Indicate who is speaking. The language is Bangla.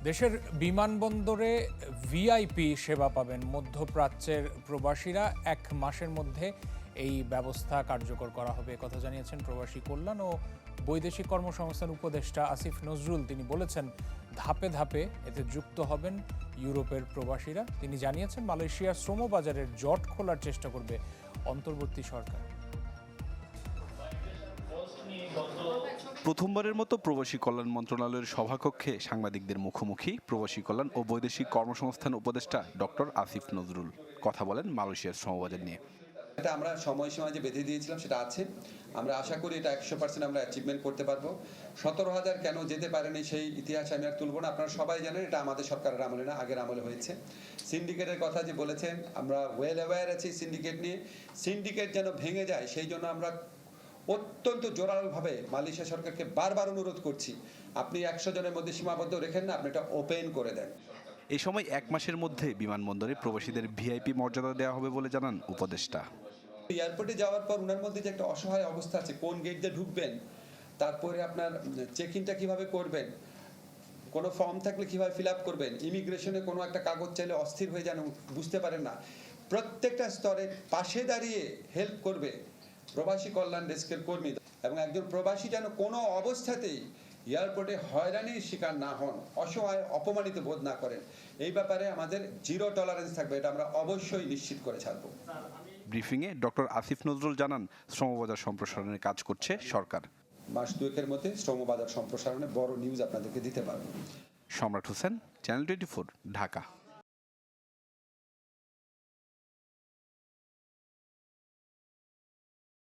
Speaker 1: দেশের বিমানবন্দরে ভিআইপি সেবা পাবেন মধ্যপ্রাচ্যের প্রবাসীরা। 1 মাসের মধ্যে এই ব্যবস্থা কার্যকর করা হবে কথা জানিয়েছেন প্রবাসী কল্যাণ ও বৈদেশিক কর্মসংস্থান উপদেষ্টা আসিফ নজরুল। তিনি বলেছেন ধাপে ধাপে এতে যুক্ত হবেন ইউরোপের প্রবাসীরা। তিনি জানিয়েছেন মালয়েশিয়ার শ্রমবাজারের জট খোলার চেষ্টা করবে অন্তর্বর্তী সরকার।
Speaker 2: প্রথমবারের মতো প্রবাসী কল্যাণ মন্ত্রণালয়ের সভাকক্ষে সাংবাদিকদের মুখোমুখি প্রবাসী কল্যাণ ও বৈদেশিক কর্মসংস্থান উপদেষ্টা ডক্টর আসিফ নজরুল। কথা বলেন মালয়েশিয়ার শ্রমবাজার নিয়ে।
Speaker 3: এটা আমরা সময়সীমা যে বেঁধে দিয়েছিলাম সেটা আছে। আমরা আশা করি এটা 100% আমরা অ্যাচিভমেন্ট করতে পারবো। 17,000 কেন যেতে পারেনি সেই ইতিহাস আমি আর তুলব না। আপনারা সবাই জানেন এটা আমাদের সরকারের আমলে না, আগের আমলে হয়েছে। সিন্ডিকেটের কথা যে বলেছেন, আমরা ওয়েল অ্যাওয়্যার আছি সিন্ডিকেট নিয়ে। সিন্ডিকেট যেন ভেঙে যায় সেই জন্য আমরা অত্যন্ত জোরালোভাবে মালয়েশিয়া সরকারকে বারবার অনুরোধ করছি, আপনি 100 জনের মধ্যে সীমাবদ্ধ রেখেন না, আপনি এটা ওপেন করে দেন।
Speaker 2: এই সময় 1 মাসের মধ্যে বিমানবন্দরে প্রবাসীদের ভিআইপি মর্যাদা দেওয়া হবে বলে জানান উপদেষ্টা।
Speaker 3: এয়ারপোর্টে যাওয়ার পর ওনার মধ্যে যে একটা অসহায় অবস্থা আছে, কোন গেট দিয়ে ঢুকবেন, তারপরে আপনার চেক ইনটা কীভাবে করবেন, কোনো ফর্ম থাকলে কীভাবে ফিল আপ করবেন, ইমিগ্রেশনে কোনো একটা কাগজ চাইলে অস্থির হয়ে যান, বুঝতে পারেন না, প্রত্যেকটা স্তরে পাশে দাঁড়িয়ে হেল্প করবে প্রবাসী কল্যাণ ডেস্কের কর্মী। এবং একজন প্রবাসী যেন কোনো অবস্থাতেই এয়ারপোর্টে হয়রানির শিকার না হন, অসহায় অপমানিত বোধ না করেন, এই ব্যাপারে আমাদের জিরো টলারেন্স থাকবে। এটা আমরা অবশ্যই নিশ্চিত করে ছাড়ব।
Speaker 2: ব্রিফিংয়ে ডক্টর আসিফ নজরুল জানান শ্রমবাজার সম্প্রসারণের কাজ করছে সরকার।
Speaker 3: মাস 2 মধ্যে শ্রমবাজার সম্প্রসারণে বড় নিউজ আপনাদেরকে দিতে পারব।
Speaker 2: সম্রাট হোসেন, চ্যানেল 24, ঢাকা।